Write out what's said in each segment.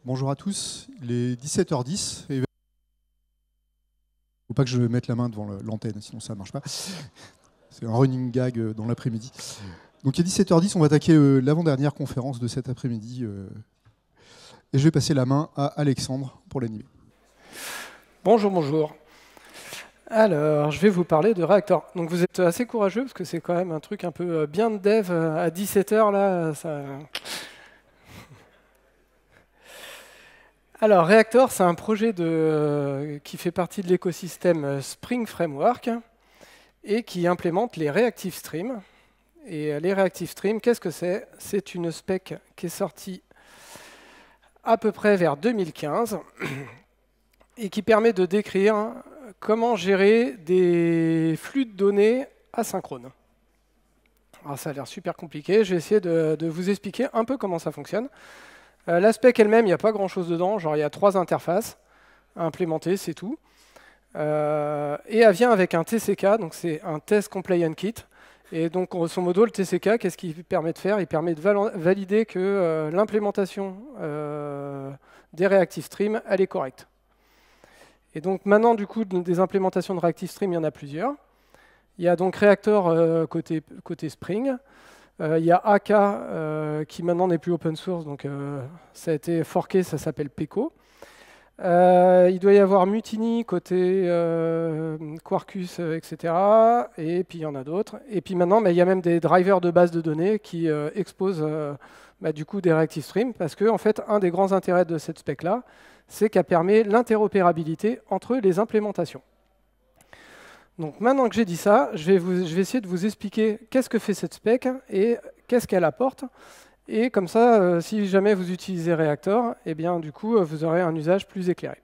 Bonjour à tous, il est 17h10 et il ne faut pas que je mette la main devant l'antenne, sinon ça ne marche pas. C'est un running gag dans l'après-midi. Donc il est 17h10, on va attaquer l'avant-dernière conférence de cet après-midi. Et je vais passer la main à Alexandre pour l'animer. Bonjour, bonjour. Alors, je vais vous parler de Reactor. Donc vous êtes assez courageux parce que c'est quand même un truc un peu bien de dev à 17h là. Ça... Alors, Reactor, c'est un projet qui fait partie de l'écosystème Spring Framework et qui implémente les Reactive Streams. Et les Reactive Streams, qu'est-ce que c'est? C'est une spec qui est sortie à peu près vers 2015 et qui permet de décrire comment gérer des flux de données asynchrones. Alors, ça a l'air super compliqué. Je vais essayer de vous expliquer un peu comment ça fonctionne. La spec elle-même, il n'y a pas grand-chose dedans. Genre, il y a 3 interfaces à implémenter, c'est tout. Et elle vient avec un TCK, donc c'est un Test Compliant Kit. Et donc, grosso modo, le TCK, qu'est-ce qu'il permet de faire? Il permet de valider que l'implémentation des Reactive Streams, elle est correcte. Et donc maintenant, du coup, des implémentations de Reactive Stream, il y en a plusieurs. Il y a donc Reactor côté Spring. Il y a AK qui maintenant n'est plus open source, donc ça a été forké, ça s'appelle Peco. Il doit y avoir Mutiny côté Quarkus, etc. Et puis il y en a d'autres. Et puis maintenant, il y a même des drivers de base de données qui exposent du coup des Reactive Stream, parce que en fait, un des grands intérêts de cette spec-là, c'est qu'elle permet l'interopérabilité entre les implémentations. Donc maintenant que j'ai dit ça, je vais essayer de vous expliquer qu'est-ce que fait cette spec et qu'est-ce qu'elle apporte. Et comme ça, si jamais vous utilisez Reactor, eh bien, du coup, vous aurez un usage plus éclairé.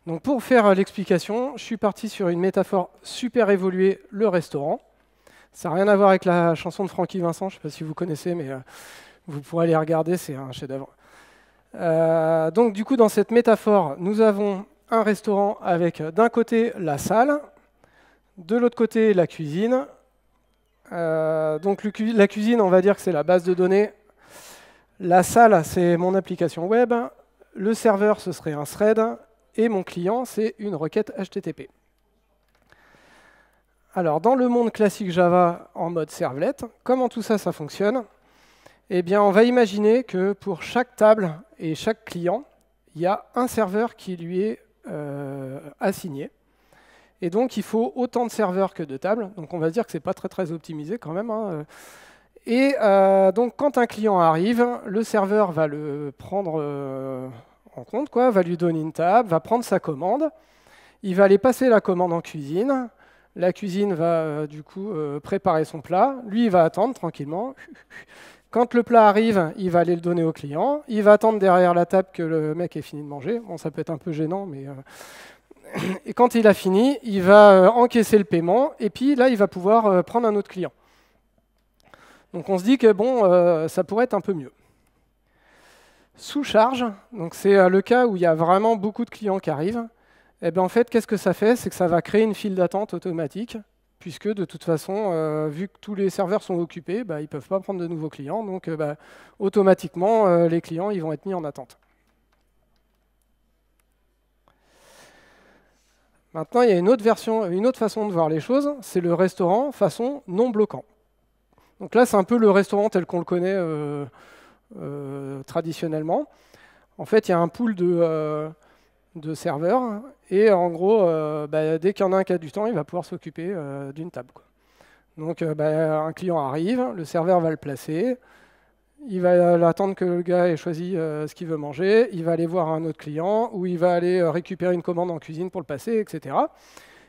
Donc pour faire l'explication, je suis parti sur une métaphore super évoluée, le restaurant. Ça n'a rien à voir avec la chanson de Francky Vincent, je ne sais pas si vous connaissez, mais vous pourrez aller regarder, c'est un chef-d'œuvre. Donc du coup, dans cette métaphore, nous avons un restaurant avec d'un côté la salle, de l'autre côté la cuisine. Donc la cuisine, on va dire que c'est la base de données. La salle, c'est mon application web. Le serveur, ce serait un thread. Et mon client, c'est une requête HTTP. Alors, dans le monde classique Java en mode servlet, comment tout ça, ça fonctionne? Eh bien, on va imaginer que pour chaque table et chaque client, il y a un serveur qui lui est assigné. Et donc, il faut autant de serveurs que de tables. Donc, on va se dire que ce n'est pas très optimisé quand même. Et donc, quand un client arrive, le serveur va le prendre en compte, va lui donner une table, va prendre sa commande. Il va aller passer la commande en cuisine. La cuisine va du coup préparer son plat. Lui, il va attendre tranquillement. Quand le plat arrive, il va aller le donner au client. Il va attendre derrière la table que le mec ait fini de manger. Bon, ça peut être un peu gênant, mais... Et quand il a fini, il va encaisser le paiement. Et puis là, il va pouvoir prendre un autre client. Donc on se dit que bon, ça pourrait être un peu mieux. Sous charge, donc c'est le cas où il y a vraiment beaucoup de clients qui arrivent. Et bien en fait, qu'est-ce que ça fait? C'est que ça va créer une file d'attente automatique. Puisque de toute façon, vu que tous les serveurs sont occupés, ils ne peuvent pas prendre de nouveaux clients, donc automatiquement, les clients ils vont être mis en attente. Maintenant, il y a une autre façon de voir les choses, c'est le restaurant façon non bloquant. Donc là, c'est un peu le restaurant tel qu'on le connaît traditionnellement. En fait, il y a un pool de serveurs, et en gros, dès qu'il y en a un qui a du temps, il va pouvoir s'occuper d'une table. Donc un client arrive, le serveur va le placer, il va attendre que le gars ait choisi ce qu'il veut manger, il va aller voir un autre client, ou il va aller récupérer une commande en cuisine pour le passer, etc.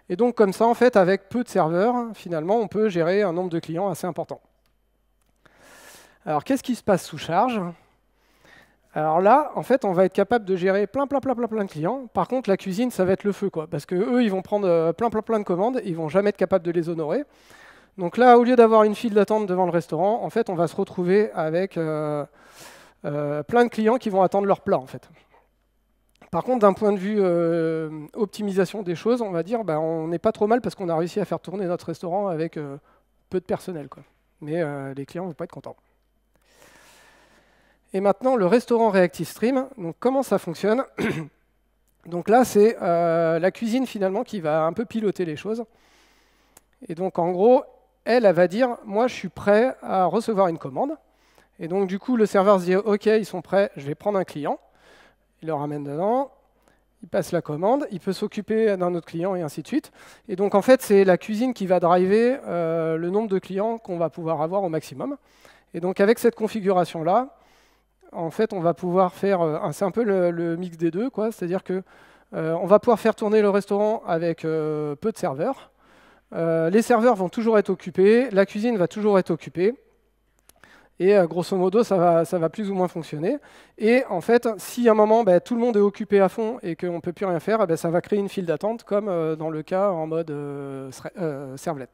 Et donc comme ça, en fait, avec peu de serveurs, finalement, on peut gérer un nombre de clients assez important. Alors qu'est-ce qui se passe sous charge? Alors là, en fait, on va être capable de gérer plein de clients. Par contre, la cuisine, ça va être le feu, parce que eux, ils vont prendre plein de commandes, ils vont jamais être capables de les honorer. Donc là, au lieu d'avoir une file d'attente devant le restaurant, en fait, on va se retrouver avec plein de clients qui vont attendre leur plat, en fait. Par contre, d'un point de vue optimisation des choses, on va dire, on n'est pas trop mal parce qu'on a réussi à faire tourner notre restaurant avec peu de personnel, Mais les clients ne vont pas être contents. Et maintenant, le restaurant ReactiveStream, donc comment ça fonctionne? Donc là, c'est la cuisine finalement qui va un peu piloter les choses. Et donc en gros, elle va dire, moi je suis prêt à recevoir une commande. Et donc du coup, le serveur se dit, OK, ils sont prêts, je vais prendre un client. Il le ramène dedans, il passe la commande, il peut s'occuper d'un autre client et ainsi de suite. Et donc en fait, c'est la cuisine qui va driver le nombre de clients qu'on va pouvoir avoir au maximum. Et donc avec cette configuration-là, en fait, on va pouvoir faire, c'est un peu le mix des deux, quoi. C'est-à-dire que on va pouvoir faire tourner le restaurant avec peu de serveurs. Les serveurs vont toujours être occupés, la cuisine va toujours être occupée. Et grosso modo, ça va plus ou moins fonctionner. Et en fait, si à un moment, tout le monde est occupé à fond et qu'on ne peut plus rien faire, ça va créer une file d'attente, comme dans le cas en mode servlet.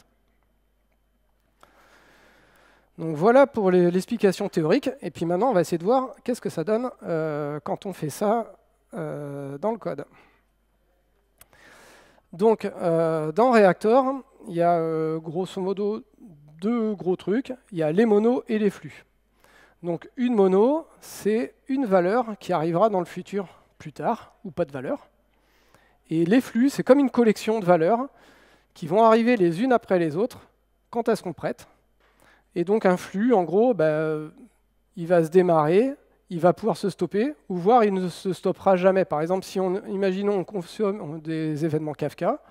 Donc voilà pour l'explication théorique. Et puis maintenant, on va essayer de voir qu'est-ce que ça donne quand on fait ça dans le code. Donc, dans Reactor, il y a grosso modo deux gros trucs. Il y a les monos et les flux. Donc, une mono, c'est une valeur qui arrivera dans le futur plus tard, ou pas de valeur. Et les flux, c'est comme une collection de valeurs qui vont arriver les unes après les autres quand elles seront prêtes. Et donc, un flux, en gros, il va se démarrer, il va pouvoir se stopper, ou voire il ne se stoppera jamais. Par exemple, si imaginons on consomme des événements Kafka,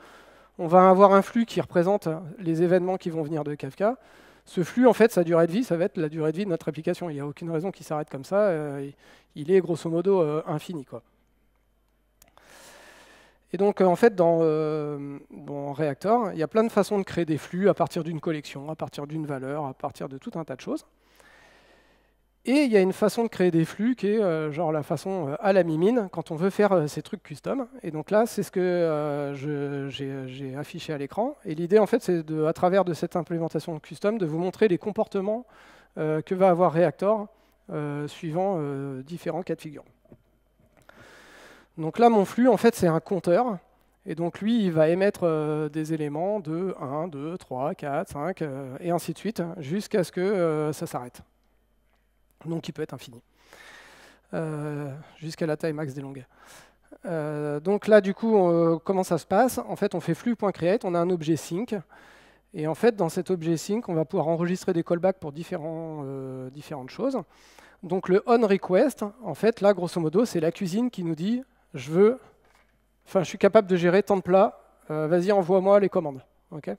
on va avoir un flux qui représente les événements qui vont venir de Kafka. Ce flux, en fait, sa durée de vie, ça va être la durée de vie de notre application. Il n'y a aucune raison qu'il s'arrête comme ça. Il est grosso modo infini, quoi. Et donc, en fait, dans Reactor, il y a plein de façons de créer des flux à partir d'une collection, à partir d'une valeur, à partir de tout un tas de choses. Et il y a une façon de créer des flux qui est genre la façon à la mimine, quand on veut faire ces trucs custom. Et donc là, c'est ce que j'ai affiché à l'écran. Et l'idée, en fait, c'est à travers de cette implémentation custom, de vous montrer les comportements que va avoir Reactor suivant différents cas de figure. Donc là, mon flux, en fait, c'est un compteur. Et donc lui, il va émettre des éléments de 1, 2, 3, 4, 5, et ainsi de suite, jusqu'à ce que ça s'arrête. Donc il peut être infini, jusqu'à la taille max des longueurs. Donc là, du coup, comment ça se passe? En fait, on fait flux.create, on a un objet sync. Et en fait, dans cet objet sync, on va pouvoir enregistrer des callbacks pour différentes choses. Donc le onRequest, en fait, là, grosso modo, c'est la cuisine qui nous dit je suis capable de gérer tant de plats, vas-y, envoie-moi les commandes. Okay.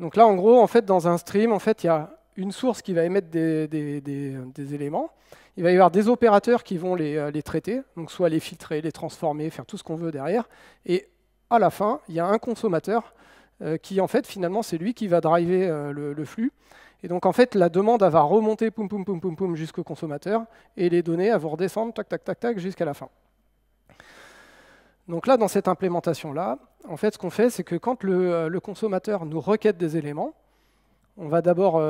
Donc là, en gros, en fait, dans un stream, en fait, il y a une source qui va émettre des éléments. Il va y avoir des opérateurs qui vont les traiter, donc soit les filtrer, les transformer, faire tout ce qu'on veut derrière. Et à la fin, il y a un consommateur qui, en fait, finalement, c'est lui qui va driver le flux. Et donc, en fait, la demande, elle va remonter poum, poum, poum, poum, poum, jusqu'au consommateur, et les données, elles vont redescendre, tac, tac, tac, tac, jusqu'à la fin. Donc là, dans cette implémentation-là, en fait, ce qu'on fait, c'est que quand le consommateur nous requête des éléments, on va d'abord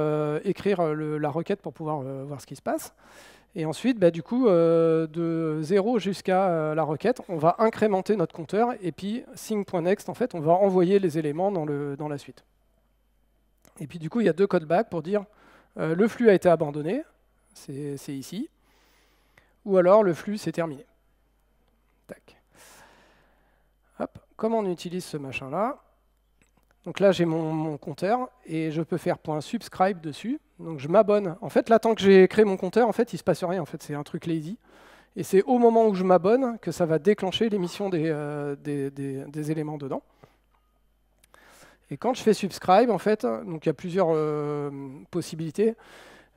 écrire la requête pour pouvoir voir ce qui se passe. Et ensuite, du coup, de 0 jusqu'à la requête, on va incrémenter notre compteur. Et puis, sync.next, en fait, on va envoyer les éléments dans la suite. Et puis, du coup, il y a deux callbacks pour dire le flux a été abandonné, c'est ici. Ou alors, le flux, c'est terminé. Tac. Hop. Comment on utilise ce machin-là? Donc là, j'ai mon compteur et je peux faire .subscribe dessus. Donc je m'abonne. En fait, là, tant que j'ai créé mon compteur, en fait, il ne se passe rien. En fait, c'est un truc lazy. Et c'est au moment où je m'abonne que ça va déclencher l'émission des éléments dedans. Et quand je fais subscribe, en fait, donc il y a plusieurs possibilités.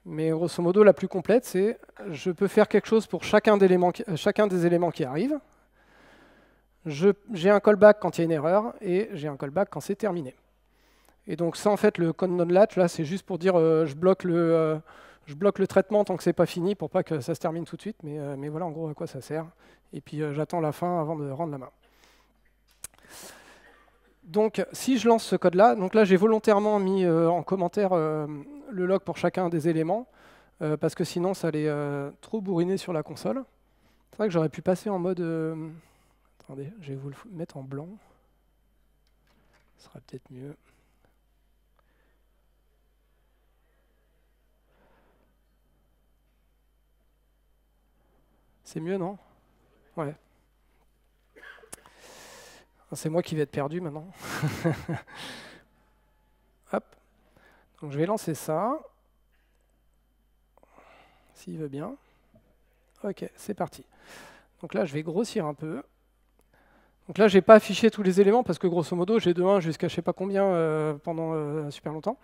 Mais grosso modo, la plus complète, c'est je peux faire quelque chose pour chacun des éléments qui arrivent. J'ai un callback quand il y a une erreur et j'ai un callback quand c'est terminé. Et donc ça, en fait, le code non-latch, là, c'est juste pour dire je bloque le traitement tant que c'est pas fini pour pas que ça se termine tout de suite. Mais voilà, en gros, à quoi ça sert. Et puis j'attends la fin avant de rendre la main. Donc si je lance ce code-là, donc là, j'ai volontairement mis en commentaire le log pour chacun des éléments, parce que sinon, ça allait trop bourriner sur la console. C'est vrai que j'aurais pu passer en mode... Attendez, je vais vous le mettre en blanc. Ce sera peut-être mieux. C'est mieux, non? Ouais. C'est moi qui vais être perdu maintenant. Hop. Donc je vais lancer ça. S'il veut bien. Ok, c'est parti. Donc là, je vais grossir un peu. Donc là, je n'ai pas affiché tous les éléments parce que grosso modo, j'ai de 1 jusqu'à je ne sais pas combien pendant super longtemps.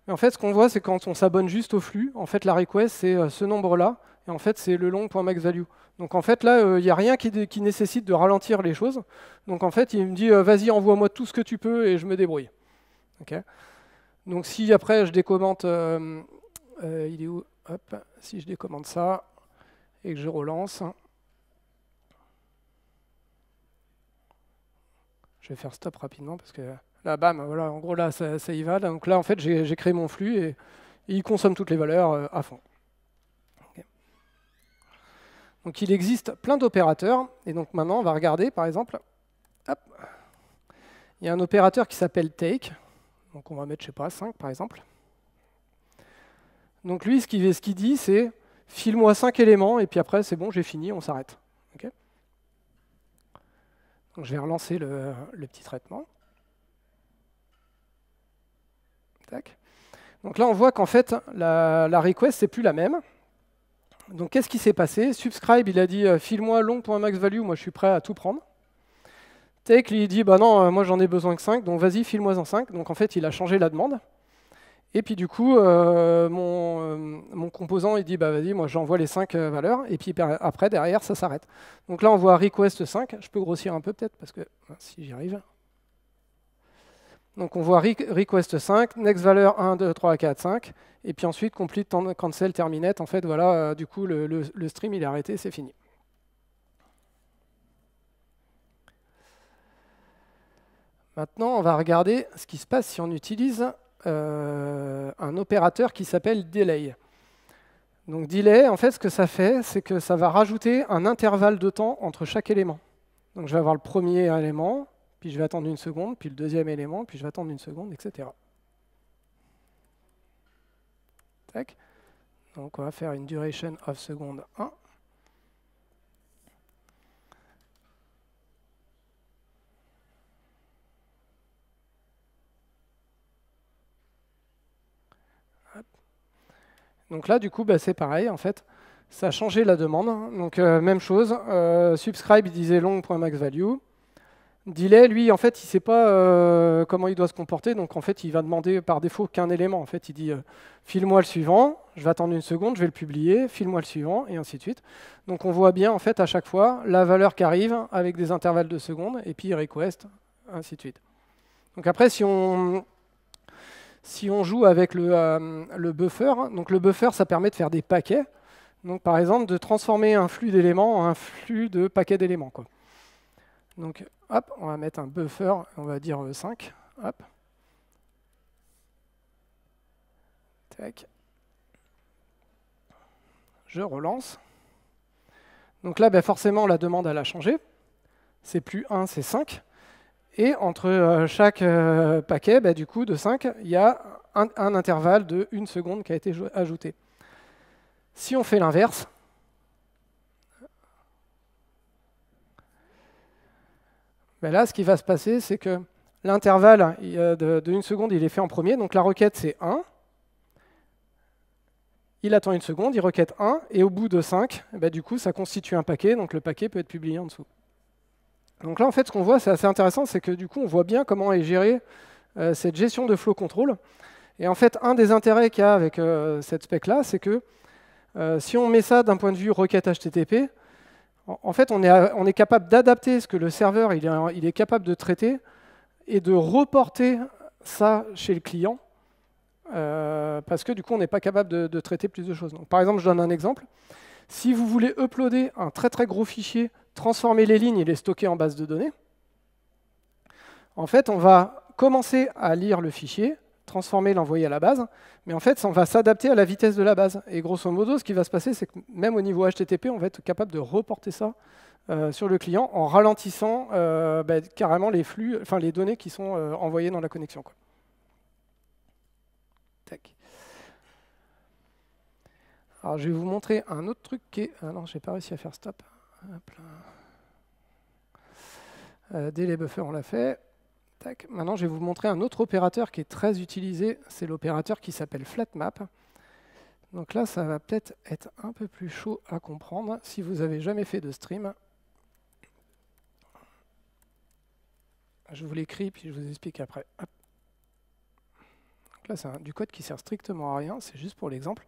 Mais en fait, ce qu'on voit, c'est quand on s'abonne juste au flux, en fait, la request, c'est ce nombre-là. Et en fait, c'est le long.maxValue. Donc en fait, là, il n'y a rien qui nécessite de ralentir les choses. Donc en fait, il me dit, vas-y, envoie-moi tout ce que tu peux et je me débrouille. Okay. Donc si après, je décommente, il est où? Hop, si je décommente ça et que je relance, je vais faire stop rapidement parce que là, bam, voilà, en gros, là, ça y va. Donc là, en fait, j'ai créé mon flux et il consomme toutes les valeurs à fond. Okay. Donc il existe plein d'opérateurs. Et donc maintenant, on va regarder, par exemple, hop, il y a un opérateur qui s'appelle take. Donc on va mettre, je sais pas, 5 par exemple. Donc lui, ce qu'il dit, c'est file-moi 5 éléments et puis après, c'est bon, j'ai fini, on s'arrête. Okay. Donc je vais relancer le petit traitement. Tac. Donc là, on voit qu'en fait, la request, c'est plus la même. Donc qu'est-ce qui s'est passé? Subscribe, il a dit file-moi long.maxValue, moi je suis prêt à tout prendre. Take, lui, il dit bah non, moi j'en ai besoin que 5, donc vas-y, file-moi en 5. Donc en fait, il a changé la demande. Et puis du coup, mon composant, il dit bah vas-y, moi j'envoie les 5 valeurs, et puis après, derrière, ça s'arrête. Donc là, on voit request 5. Je peux grossir un peu peut-être, parce que si j'y arrive. Donc on voit request 5, next valeur 1, 2, 3, 4, 5, et puis ensuite complete cancel terminate. En fait, voilà, du coup, le stream, il est arrêté, c'est fini. Maintenant, on va regarder ce qui se passe si on utilise un opérateur qui s'appelle delay. Donc delay, en fait, ce que ça fait, c'est que ça va rajouter un intervalle de temps entre chaque élément. Donc je vais avoir le premier élément, puis je vais attendre 1 seconde, puis le deuxième élément, puis je vais attendre 1 seconde, etc. Tac. Donc on va faire une duration of seconde 1. Donc là, du coup, bah, c'est pareil, en fait. Ça a changé la demande. Donc, même chose. Subscribe, il disait long.maxValue. Delay, lui, en fait, il ne sait pas comment il doit se comporter. Donc, en fait, il va demander par défaut qu'un élément. En fait, il dit file-moi le suivant. Je vais attendre 1 seconde, je vais le publier. File-moi le suivant, et ainsi de suite. Donc, on voit bien, en fait, à chaque fois, la valeur qui arrive avec des intervalles de secondes, et puis request, ainsi de suite. Donc, après, si on joue avec le buffer, donc le buffer, ça permet de faire des paquets. Donc, par exemple, de transformer un flux d'éléments en un flux de paquets d'éléments. Donc, hop, on va mettre un buffer, on va dire 5. Hop. Tac. Je relance. Donc là, ben, forcément, la demande, elle a changé. C'est plus 1, c'est 5. Et entre chaque paquet, ben, du coup, de 5, il y a un intervalle de 1 seconde qui a été ajouté. Si on fait l'inverse, ben là, ce qui va se passer, c'est que l'intervalle de 1 seconde, il est fait en premier. Donc la requête, c'est 1. Il attend 1 seconde, il requête 1. Et au bout de 5, ben, du coup, ça constitue un paquet. Donc le paquet peut être publié en dessous. Donc là, en fait, ce qu'on voit, c'est assez intéressant, c'est que du coup, on voit bien comment est gérée cette gestion de flow control. Et en fait, un des intérêts qu'il y a avec cette spec-là, c'est que si on met ça d'un point de vue requête HTTP, en fait, on est capable d'adapter ce que le serveur il est capable de traiter et de reporter ça chez le client, parce que du coup, on n'est pas capable de traiter plus de choses. Donc, par exemple, je donne un exemple. Si vous voulez uploader un très très gros fichier, transformer les lignes et les stocker en base de données, en fait, on va commencer à lire le fichier, transformer, l'envoyer à la base, mais en fait, on va s'adapter à la vitesse de la base. Et grosso modo, ce qui va se passer, c'est que même au niveau HTTP, on va être capable de reporter ça sur le client en ralentissant carrément les flux, enfin les données qui sont envoyées dans la connexion, quoi. Tac. Alors, je vais vous montrer un autre truc qui est... Ah non, j'ai pas réussi à faire stop. Hop là. Délai buffer, on l'a fait. Tac. Maintenant, je vais vous montrer un autre opérateur qui est très utilisé. C'est l'opérateur qui s'appelle flatmap. Donc là, ça va peut-être être un peu plus chaud à comprendre si vous n'avez jamais fait de stream. Je vous l'écris, puis je vous explique après. Hop. Donc là, c'est du code qui sert strictement à rien, c'est juste pour l'exemple.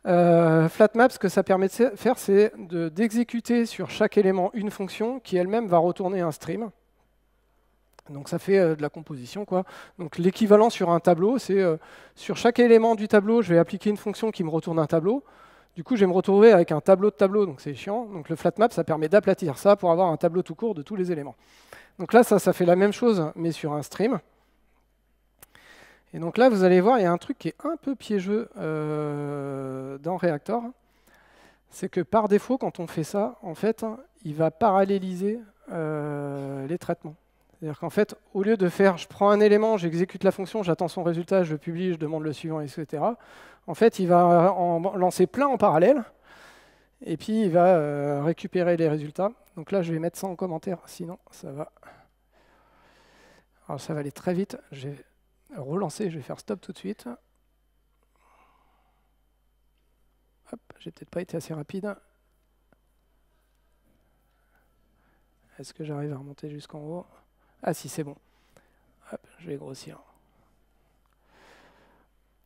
Flatmap, ce que ça permet de faire, c'est d'exécuter sur chaque élément une fonction qui elle-même va retourner un stream. Donc ça fait de la composition, quoi. Donc l'équivalent sur un tableau, c'est sur chaque élément du tableau, je vais appliquer une fonction qui me retourne un tableau. Du coup, je vais me retrouver avec un tableau de tableaux, donc c'est chiant. Donc le flatmap, ça permet d'aplatir ça pour avoir un tableau tout court de tous les éléments. Donc là, ça fait la même chose, mais sur un stream. Et donc là, vous allez voir, il y a un truc qui est un peu piégeux dans Reactor. C'est que par défaut, quand on fait ça, en fait, il va paralléliser les traitements. C'est-à-dire qu'en fait, au lieu de faire, je prends un élément, j'exécute la fonction, j'attends son résultat, je le publie, je demande le suivant, etc. En fait, il va en lancer plein en parallèle, et puis il va récupérer les résultats. Donc là, je vais mettre ça en commentaire, sinon ça va... Alors ça va aller très vite. Je vais relancer, je vais faire stop tout de suite. Hop, j'ai peut-être pas été assez rapide. Est-ce que j'arrive à remonter jusqu'en haut? Ah si, c'est bon. Hop, je vais grossir.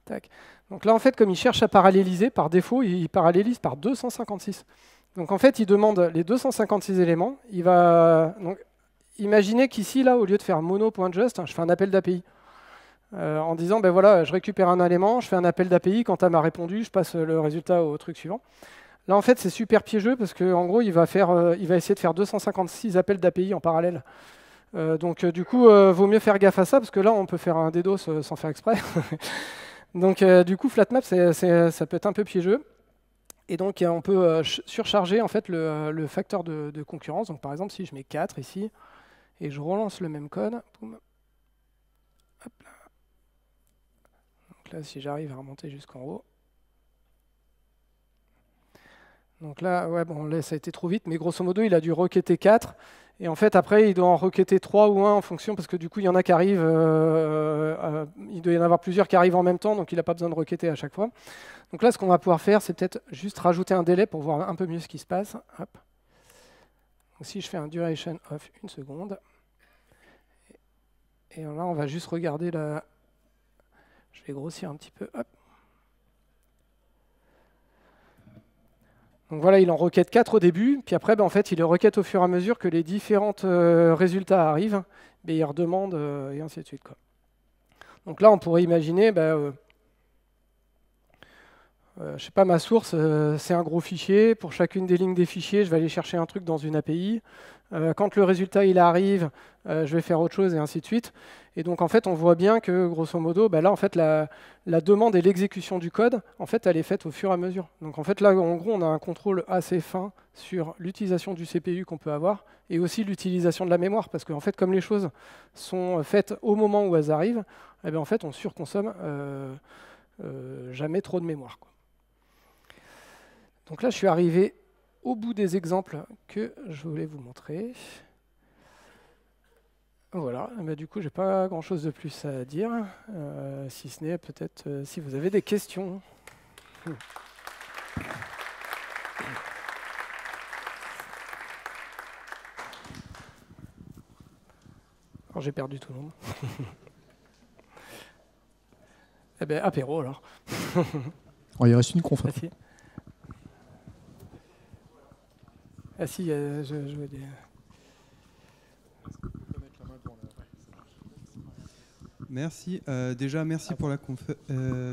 Tac. Donc là, en fait, comme il cherche à paralléliser, par défaut, il parallélise par 256. Donc en fait, il demande les 256 éléments. Il va... Donc, imaginez qu'ici, là, au lieu de faire mono.just, je fais un appel d'API. En disant, ben voilà, je récupère un élément, je fais un appel d'API, quand elle m'a répondu, je passe le résultat au truc suivant. Là, en fait, c'est super piégeux parce qu'en gros, il va essayer de faire 256 appels d'API en parallèle. Donc, du coup, vaut mieux faire gaffe à ça parce que là, on peut faire un DDoS sans faire exprès. Donc, du coup, flatmap, ça peut être un peu piégeux. Et donc, on peut surcharger en fait, le facteur de concurrence. Donc, par exemple, si je mets 4 ici et je relance le même code, boum, hop là. Donc là, si j'arrive à remonter jusqu'en haut. Donc là, ouais, bon, là, ça a été trop vite, mais grosso modo, il a dû requêter 4. Et en fait, après, il doit en requêter 3 ou 1 en fonction, parce que du coup, il y en a qui arrivent, il doit y en avoir plusieurs qui arrivent en même temps, donc il n'a pas besoin de requêter à chaque fois. Donc là, ce qu'on va pouvoir faire, c'est peut-être juste rajouter un délai pour voir un peu mieux ce qui se passe. Hop. Donc si je fais un duration of 1 seconde, et là, on va juste regarder la... Je vais grossir un petit peu. Hop. Donc voilà, il en requête 4 au début, puis après, en fait, il les requête au fur et à mesure que les différents résultats arrivent, mais il redemande, et ainsi de suite, quoi. Donc là, on pourrait imaginer, je sais pas, ma source, c'est un gros fichier. Pour chacune des lignes des fichiers, je vais aller chercher un truc dans une API. Quand le résultat il arrive, je vais faire autre chose, et ainsi de suite. Et donc, en fait, on voit bien que, grosso modo, là, en fait, la demande et l'exécution du code, en fait, elle est faite au fur et à mesure. Donc, en fait, là, en gros, on a un contrôle assez fin sur l'utilisation du CPU qu'on peut avoir, et aussi l'utilisation de la mémoire, parce qu'en fait, comme les choses sont faites au moment où elles arrivent, eh bien, en fait, on surconsomme jamais trop de mémoire, quoi. Donc là, je suis arrivé au bout des exemples que je voulais vous montrer. Voilà, du coup, je n'ai pas grand-chose de plus à dire, si ce n'est peut-être si vous avez des questions. Alors, j'ai perdu tout le monde. Eh bien, apéro alors. Oh, il reste une conf. Ah si, je vois des... Merci. Déjà, merci pour la conf.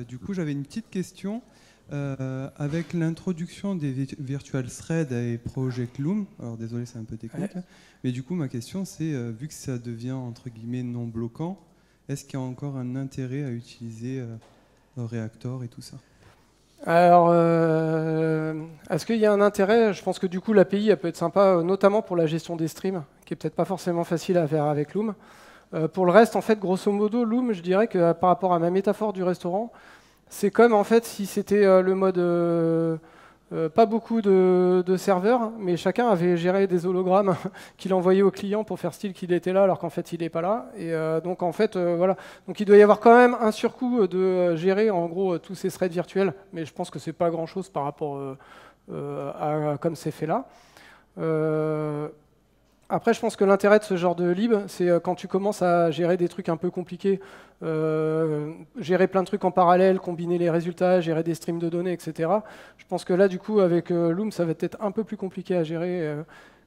Du coup, j'avais une petite question. Avec l'introduction des Virtual Threads et Project Loom, alors désolé, c'est un peu technique, ouais. Mais du coup, ma question, c'est, vu que ça devient, entre guillemets, non bloquant, est-ce qu'il y a encore un intérêt à utiliser Reactor et tout ça? Alors, est-ce qu'il y a un intérêt? Je pense que du coup, l'API, elle peut être sympa, notamment pour la gestion des streams, qui est peut-être pas forcément facile à faire avec Loom. Pour le reste, en fait, grosso modo, Loom, je dirais que par rapport à ma métaphore du restaurant, c'est comme en fait si c'était le mode pas beaucoup de serveurs, mais chacun avait géré des hologrammes qu'il envoyait au client pour faire style qu'il était là, alors qu'en fait il n'est pas là. Et donc en fait voilà, donc il doit y avoir quand même un surcoût de gérer en gros tous ces threads virtuels, mais je pense que c'est pas grand-chose par rapport à comme c'est fait là. Après, je pense que l'intérêt de ce genre de lib, c'est quand tu commences à gérer des trucs un peu compliqués, gérer plein de trucs en parallèle, combiner les résultats, gérer des streams de données, etc. Je pense que là, du coup, avec Loom, ça va être un peu plus compliqué à gérer.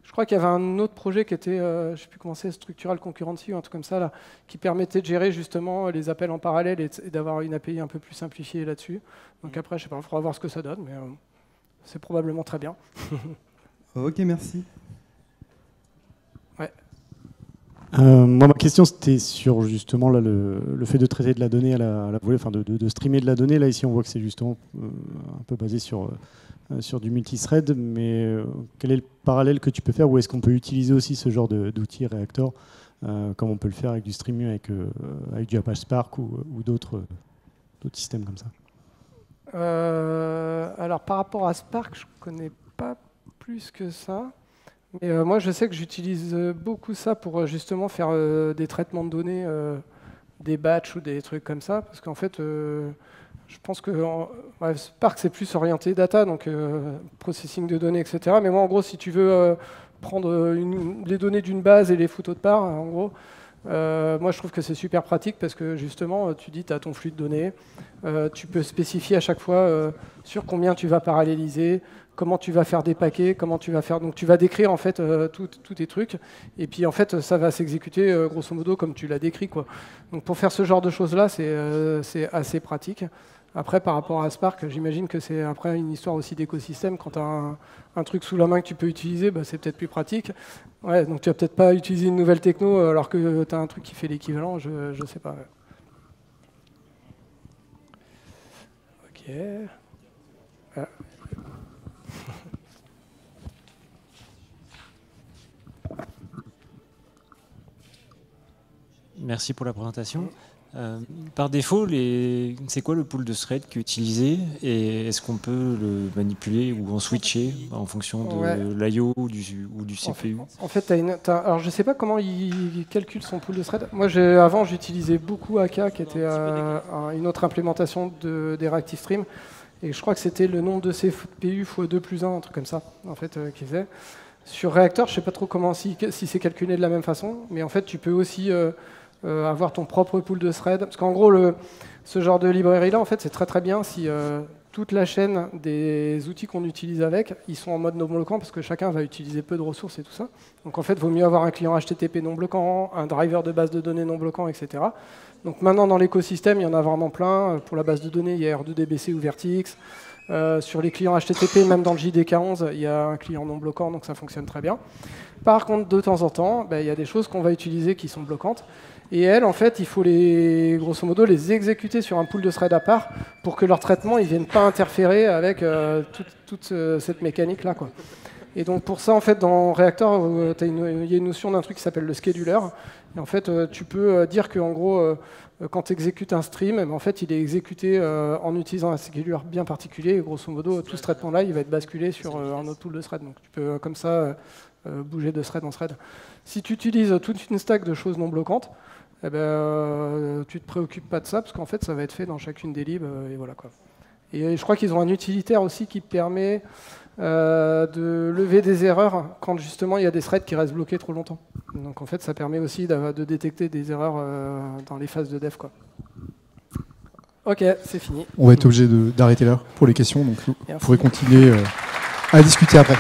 Je crois qu'il y avait un autre projet qui était, je ne sais plus comment c'est, Structural Concurrency ou un truc comme ça, là, qui permettait de gérer justement les appels en parallèle et d'avoir une API un peu plus simplifiée là-dessus. Donc après, je sais pas, il faudra voir ce que ça donne, mais c'est probablement très bien. Ok, merci. Ouais. Moi, ma question, c'était sur justement là, le fait de traiter de la donnée à la volée, enfin de streamer de la donnée. Là, ici, on voit que c'est justement un peu basé sur du multithread, mais quel est le parallèle que tu peux faire, ou est-ce qu'on peut utiliser aussi ce genre d'outils Reactor, comme on peut le faire avec du streaming, avec du Apache Spark ou d'autres systèmes comme ça? Alors, par rapport à Spark, je ne connais pas plus que ça. Mais moi, je sais que j'utilise beaucoup ça pour justement faire des traitements de données, des batchs ou des trucs comme ça. Parce qu'en fait, je pense que Spark, c'est plus orienté data, donc processing de données, etc. Mais moi, en gros, si tu veux prendre les données d'une base et les foutre autre part, en gros, moi, je trouve que c'est super pratique parce que justement, tu dis, tu as ton flux de données, tu peux spécifier à chaque fois sur combien tu vas paralléliser, comment tu vas faire des paquets, comment tu vas faire. Donc, tu vas décrire en fait tous tes trucs, et puis en fait, ça va s'exécuter grosso modo comme tu l'as décrit, quoi. Donc, pour faire ce genre de choses-là, c'est assez pratique. Après, par rapport à Spark, j'imagine que c'est après une histoire aussi d'écosystème. Quand tu as un truc sous la main que tu peux utiliser, bah, c'est peut-être plus pratique. Ouais, donc tu vas peut-être pas utiliser une nouvelle techno alors que tu as un truc qui fait l'équivalent, je sais pas. Ouais. Ok. Ah. Merci pour la présentation. Par défaut, c'est quoi le pool de thread qui est utilisé, et est-ce qu'on peut le manipuler ou en switcher en fonction de l'IO ou du CPU? En fait, alors je ne sais pas comment il calcule son pool de thread. Moi, avant, j'utilisais beaucoup AK, qui était une autre implémentation des ReactiveStream, et je crois que c'était le nombre de CPU x 2+1, un truc comme ça, en fait, qu'ils faisaient. Sur Reactor, je ne sais pas trop comment si c'est calculé de la même façon, mais en fait, tu peux aussi avoir ton propre pool de thread. Parce qu'en gros, ce genre de librairie-là, en fait, c'est très très bien si toute la chaîne des outils qu'on utilise avec, ils sont en mode non bloquant, parce que chacun va utiliser peu de ressources et tout ça. Donc en fait, il vaut mieux avoir un client HTTP non bloquant, un driver de base de données non bloquant, etc. Donc maintenant, dans l'écosystème, il y en a vraiment plein. Pour la base de données, il y a R2DBC ou Vertix. Sur les clients HTTP, même dans le JDK11, il y a un client non bloquant, donc ça fonctionne très bien. Par contre, de temps en temps, il y a des choses qu'on va utiliser qui sont bloquantes. Et elles, en fait, il faut grosso modo les exécuter sur un pool de thread à part pour que leur traitement ne vienne pas interférer avec toute cette mécanique-là, quoi. Et donc pour ça, en fait, dans Reactor, il y a une notion d'un truc qui s'appelle le scheduler. Et en fait, tu peux dire qu'en gros, quand tu exécutes un stream, en fait, il est exécuté en utilisant un scheduler bien particulier. Et grosso modo, tout ce traitement-là, il va être basculé sur un autre pool de thread. Donc tu peux comme ça bouger de thread en thread. Si tu utilises toute une stack de choses non bloquantes, tu ne te préoccupes pas de ça, parce qu'en fait, ça va être fait dans chacune des libs, et voilà, quoi. Et je crois qu'ils ont un utilitaire aussi qui permet de lever des erreurs quand justement il y a des threads qui restent bloqués trop longtemps. Donc en fait, ça permet aussi de détecter des erreurs dans les phases de dev, quoi. Ok, c'est fini. On va être obligé d'arrêter là pour les questions, donc vous pourrez continuer à discuter après.